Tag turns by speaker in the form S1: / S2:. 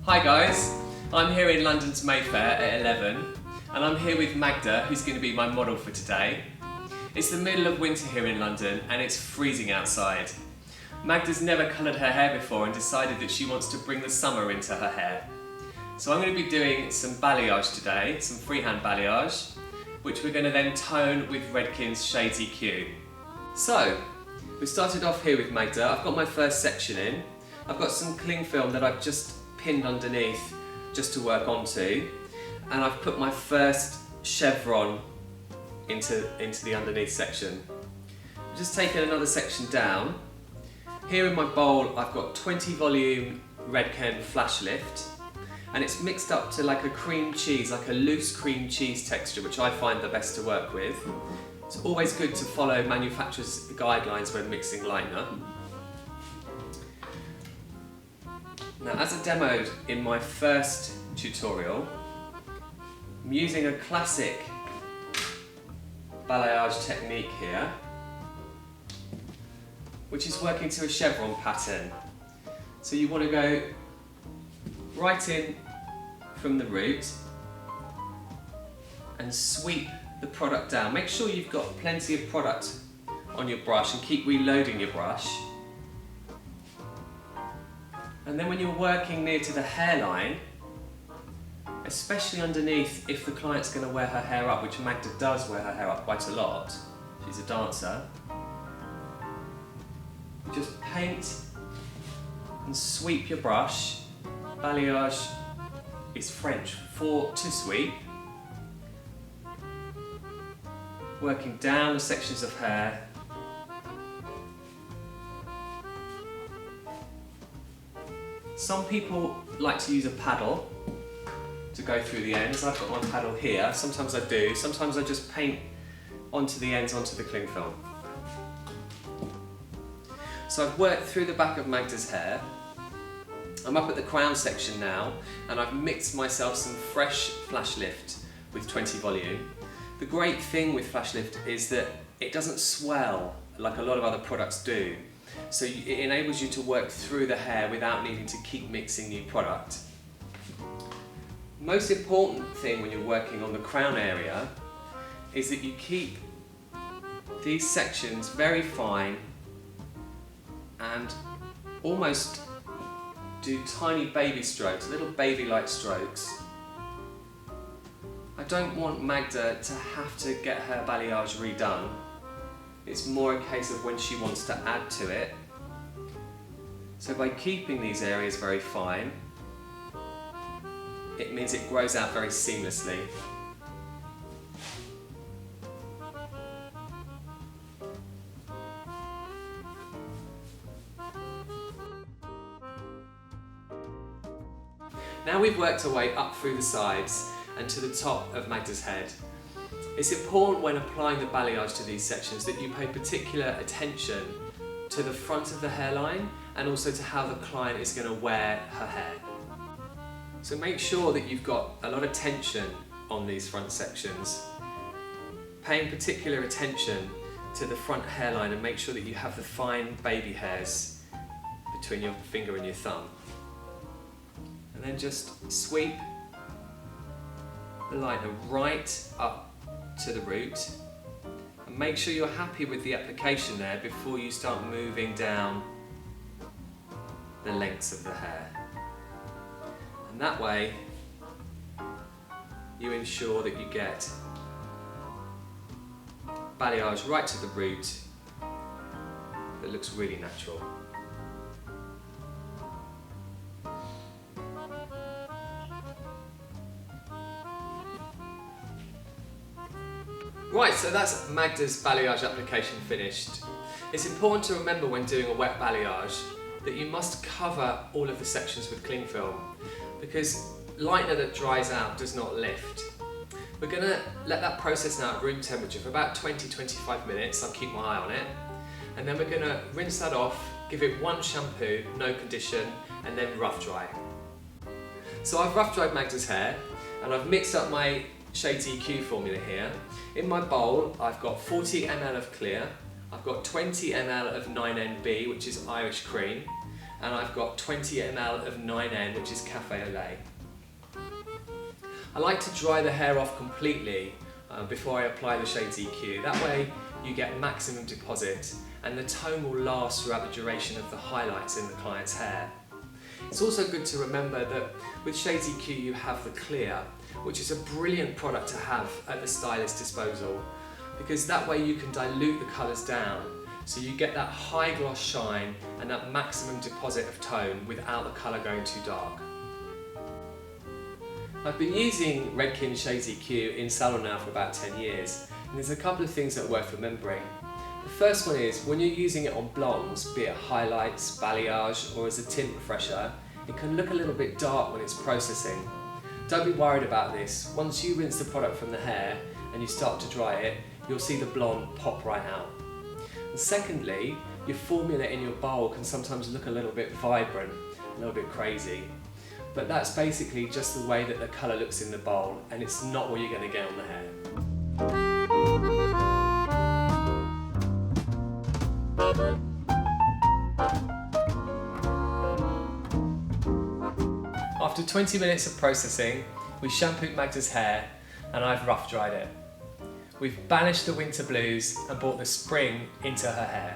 S1: Hi guys, I'm here in London's Mayfair at 11 and I'm here with Magda, who's going to be my model for today. It's the middle of winter here in London and it's freezing outside. Magda's never coloured her hair before and decided that she wants to bring the summer into her hair. So I'm going to be doing some balayage today, some freehand balayage, which we're going to then tone with Redken's Shades EQ. So, we started off here with Magda. I've got my first section in. I've got some cling film that I've just pinned underneath just to work onto, and I've put my first chevron into the underneath section. I've just taken another section down. Here in my bowl I've got 20 volume Redken Flash Lift, and it's mixed up to like a cream cheese, like a loose cream cheese texture, which I find the best to work with. It's always good to follow manufacturers' guidelines when mixing lightener. Now, as I demoed in my first tutorial, I'm using a classic balayage technique here, which is working to a chevron pattern. So you want to go right in from the root and sweep the product down. Make sure you've got plenty of product on your brush and keep reloading your brush. And then when you're working near to the hairline, especially underneath if the client's going to wear her hair up, which Magda does wear her hair up quite a lot, she's a dancer, you just paint and sweep your brush. Balayage is French for to sweep. Working down the sections of hair. Some people like to use a paddle to go through the ends. I've got my paddle here. Sometimes I do. Sometimes I just paint onto the ends, onto the cling film. So I've worked through the back of Magda's hair. I'm up at the crown section now, and I've mixed myself some fresh Flash Lift with 20 volume. The great thing with Flash Lift is that it doesn't swell like a lot of other products do. So it enables you to work through the hair without needing to keep mixing new product. Most important thing when you're working on the crown area is that you keep these sections very fine and almost do tiny baby strokes, little baby-like strokes. I don't want Magda to have to get her balayage redone. It's more a case of when she wants to add to it. So by keeping these areas very fine, it means it grows out very seamlessly. Now we've worked our way up through the sides and to the top of Magda's head. It's important when applying the balayage to these sections that you pay particular attention to the front of the hairline and also to how the client is going to wear her hair. So make sure that you've got a lot of tension on these front sections, paying particular attention to the front hairline, and make sure that you have the fine baby hairs between your finger and your thumb. And then just sweep the lightener right up to the root, and make sure you're happy with the application there before you start moving down the lengths of the hair. And that way you ensure that you get balayage right to the root that looks really natural. Right, so that's Magda's balayage application finished. It's important to remember when doing a wet balayage that you must cover all of the sections with cling film, because lightener that dries out does not lift. We're going to let that process now at room temperature for about 20-25 minutes. I'll keep my eye on it. And then we're going to rinse that off, give it one shampoo, no condition, and then rough dry. So I've rough dried Magda's hair, and I've mixed up my Shades EQ formula here. In my bowl I've got 40 ml of clear, I've got 20 ml of 9NB, which is Irish cream, and I've got 20 ml of 9N, which is Cafe au lait. I like to dry the hair off completely before I apply the Shades EQ. That way you get maximum deposit and the tone will last throughout the duration of the highlights in the client's hair. It's also good to remember that with Shades EQ you have the clear, which is a brilliant product to have at the stylist's disposal, because that way you can dilute the colours down so you get that high gloss shine and that maximum deposit of tone without the colour going too dark. I've been using Redken Shades EQ in salon now for about 10 years, and there's a couple of things that are worth remembering. The first one is, when you're using it on blondes, be it highlights, balayage or as a tint refresher, it can look a little bit dark when it's processing. Don't be worried about this. Once you rinse the product from the hair and you start to dry it, you'll see the blonde pop right out. And secondly, your formula in your bowl can sometimes look a little bit vibrant, a little bit crazy. But that's basically just the way that the colour looks in the bowl, and it's not what you're going to get on the hair. After 20 minutes of processing, we shampooed Magda's hair and I've rough dried it. We've banished the winter blues and brought the spring into her hair.